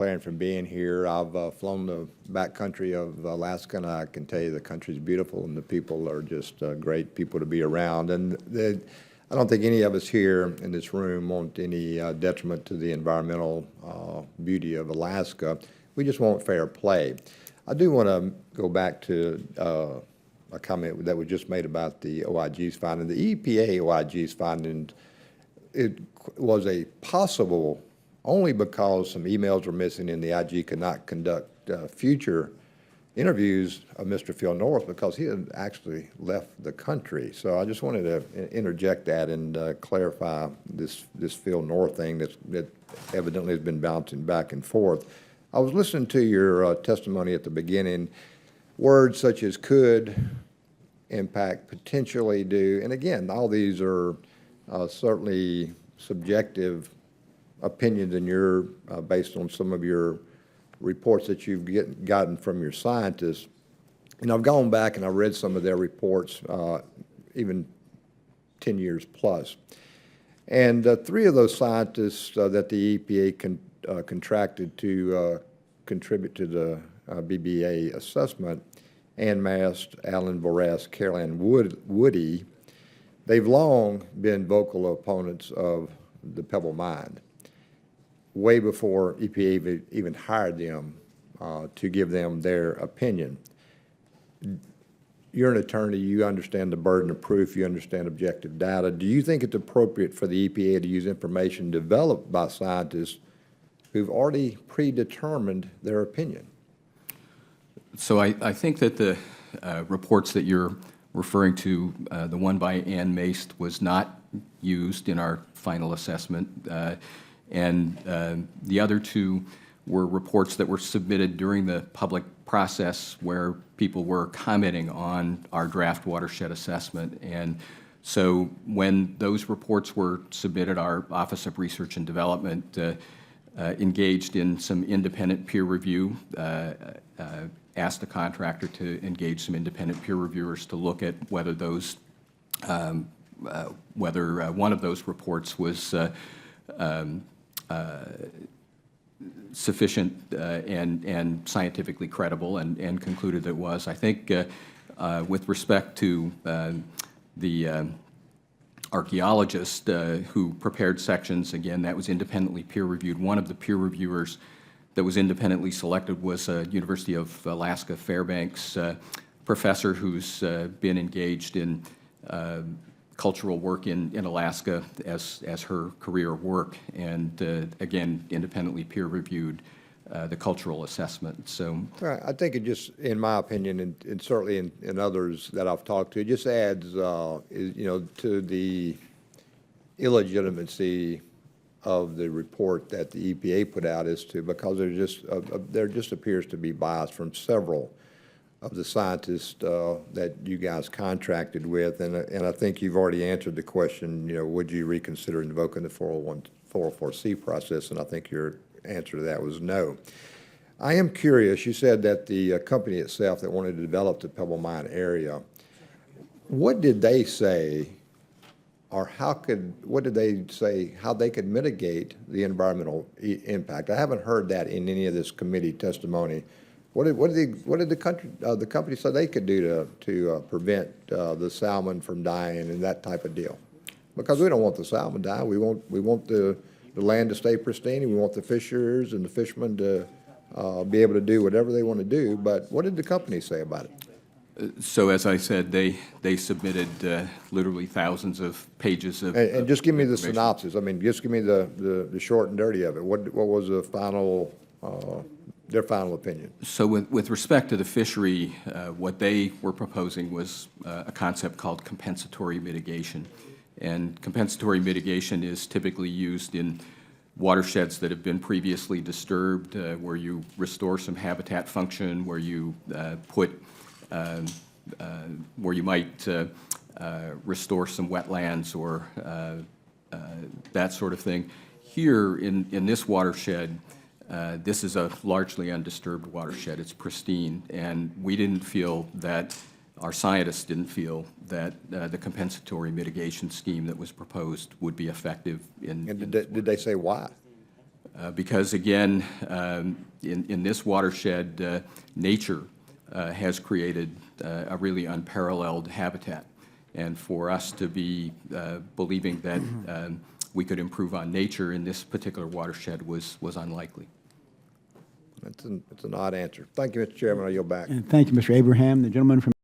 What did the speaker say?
McLerran for being here. I've flown the backcountry of Alaska, and I can tell you the country's beautiful, and the people are just great people to be around. And I don't think any of us here in this room want any detriment to the environmental beauty of Alaska. We just want fair play. I do want to go back to a comment that was just made about the OIG's finding. The EPA OIG's finding, it was a possible only because some emails were missing and the IG could not conduct future interviews of Mr. Phil North because he had actually left the country. So I just wanted to interject that and clarify this Phil North thing that evidently has been bouncing back and forth. I was listening to your testimony at the beginning. Words such as could, impact, potentially do, and again, all these are certainly subjective opinions, and you're based on some of your reports that you've gotten from your scientists. And I've gone back and I've read some of their reports, even 10 years plus. And three of those scientists that the EPA contracted to contribute to the BBA assessment, Ann Mast, Alan Boras, Caroline Woody, they've long been vocal opponents of the Pebble mine, way before EPA even hired them to give them their opinion. You're an attorney, you understand the burden of proof, you understand objective data. Do you think it's appropriate for the EPA to use information developed by scientists who've already predetermined their opinion? So I think that the reports that you're referring to, the one by Ann Mast was not used in our final assessment, and the other two were reports that were submitted during the public process where people were commenting on our draft watershed assessment. And so when those reports were submitted, our Office of Research and Development engaged in some independent peer review, asked the contractor to engage some independent peer reviewers to look at whether those, whether one of those reports was sufficient and scientifically credible, and concluded that it was. I think with respect to the archaeologist who prepared sections, again, that was independently peer reviewed. One of the peer reviewers that was independently selected was a University of Alaska Fairbanks professor who's been engaged in cultural work in Alaska as her career work, and again, independently peer reviewed the cultural assessment. So I think it just, in my opinion, and certainly in others that I've talked to, it just adds, to the illegitimacy of the report that the EPA put out as to, because there just appears to be bias from several of the scientists that you guys contracted with, and I think you've already answered the question, would you reconsider invoking the 404C process, and I think your answer to that was no. I am curious, you said that the company itself that wanted to develop the Pebble Mine area, what did they say, or what did they say how they could mitigate the environmental impact? I haven't heard that in any of this committee testimony. What did the company say they could do to prevent the salmon from dying and that type of deal? Because we don't want the salmon dying. We want the land to stay pristine, and we want the fishers and the fishermen to be able to do whatever they want to do. But what did the company say about it? So as I said, they submitted literally thousands of pages of. And just give me the synopsis. I mean, just give me the short and dirty of it. What was the final? Their final opinion. So with respect to the fishery, what they were proposing was a concept called compensatory mitigation. And compensatory mitigation is typically used in watersheds that have been previously disturbed, where you restore some habitat function, where you where you might restore some wetlands or that sort of thing. Here in this watershed, this is a largely undisturbed watershed. It's pristine, and we didn't feel that, our scientists didn't feel that the compensatory mitigation scheme that was proposed would be effective in. And did they say why? Because again, in this watershed, nature has created a really unparalleled habitat. And for us to be believing that we could improve on nature in this particular watershed was unlikely. It's an odd answer. Thank you, Mr. Chairman. I yield back. And thank you, Mr. Abraham. The gentleman from